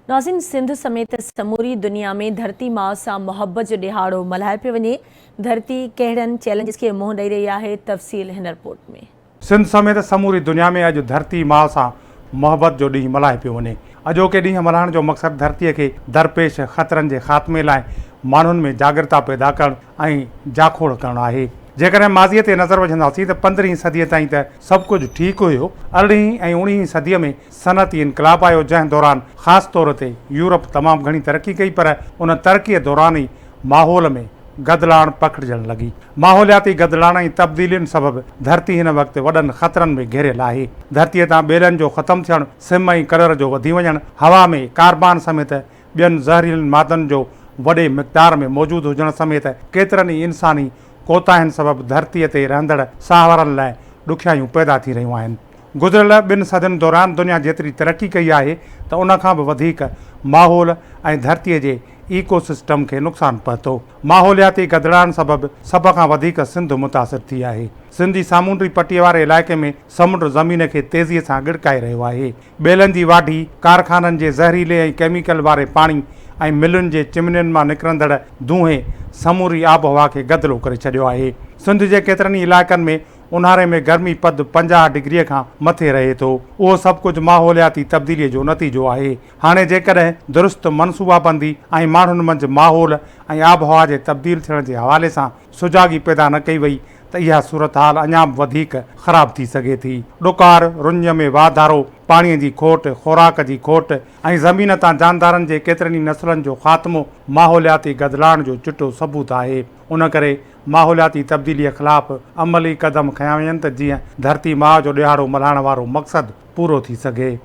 नाज़रीन, सिंध समेत समूरी दुनिया में धरती माउ सां मोहब्बत जो ॾिहाड़ो मल्हाए पियो वञे। धरती कहिड़नि चैलेंजिस खे मुंहुं ॾेई रही आहे, तफ़सील हिन रिपोर्ट में। सिंध समेत समूरी दुनिया में अॼु धरती माउ सां मोहब्बत जो ॾींहुं मल्हाए पियो वञे। अॼोके ॾींहुं मल्हाइण जो मक़सदु धरतीअ खे दरपेश ख़तरनि जे ख़ात्मे लाइ माण्हुनि में जागृता पैदा करणु ऐं जाखोड़ करणु आहे। जेकॾहिं माज़ीअ ते नज़र विझंदासीं त 15वीं सदीअ ताईं त सभु कुझु ठीकु हुयो। 18वीं ऐं 19वीं सदीअ में सनअती इनक़लाब आयो, जंहिं दौरान ख़ासि तौर ते यूरोप तमामु घणी तरक़ी कई, पर उन तरक़ीअ दौरान ई माहौल में गदलाण पखिड़िजणु लॻी। माहौलियाती गदलाण ऐं तब्दीलियुनि सबबि धरती हिन वक़्तु वॾनि ख़तरनि में घिरियल आहे। धरतीअ तां ॿेलनि जो ख़तमु थियणु, सिम ऐं कलर जो वधी वञणु, हवा में कार्बान समेत ॿियनि ज़हरीलनि मादनि जो वॾे मिक़दार में मौजूदु हुजण समेत केतिरनि ई इंसानी कोताहिनि सबबि धरतीअ ते रहंदड़ साहवारनि लाइ ॾुखियायूं पैदा थी रहियूं आहिनि। गुज़िरियल 2 सदियुनि दौरान दुनिया जेतिरी तरक़ी कई आहे त उन खां बि वधीक माहौल ऐं धरतीअ जे इकोसिस्टम खे नुक़सानु पहुतो। माहौलियाती गदलाण सबबि सभ खां वधीक सिंध मुतासिर थी आहे। सिंध जी सामूंडी पटीअ वारे इलाइक़े में समुंड ज़मीन खे तेज़ीअ सां गिड़काए रहियो आहे। ॿेलनि जी वाढी, कारखाननि जे ज़हरीले ऐं केमिकल वारे पाणी ऐं मिलुनि जे चिमनियुनि मां निकिरंदड़ धुएं समूरी आबहवा खे गदिलो करे छॾियो आहे। सिंध जे केतिरनि ई इलाइक़नि में ऊन्हारे में गर्मी पद 50 डिग्रीअ खां मथे रहे थो। उहो सभु कुझु माहौलियाती तब्दीलीअ जो नतीजो आहे। हाणे जेकॾहिं दुरुस्त मनसूबाबंदी ऐं माण्हुनि मंझि माहौल ऐं आबहवा जे तब्दील थियण जे हवाले सां सुजागी पैदा न कई वई त इहा सूरत हाल अञा बि वधीक ख़राब थी सघे थी। ॾुकार, रुञ में वाधारो, पाणीअ जी खोट, खुराक जी खोट ऐं ज़मीन तां जानदारनि जे केतिरनि ई नसलनि जो ख़ात्मो माहौलियाती गदलाण जो चिटो सबूत आहे। उन करे माहौलियाती तब्दीलीअ ख़िलाफ़ अमली क़दम खयां वञनि त जीअं धरती माउ जो ॾिहाड़ो मल्हाइण वारो मक़सदु पूरो थी सघे।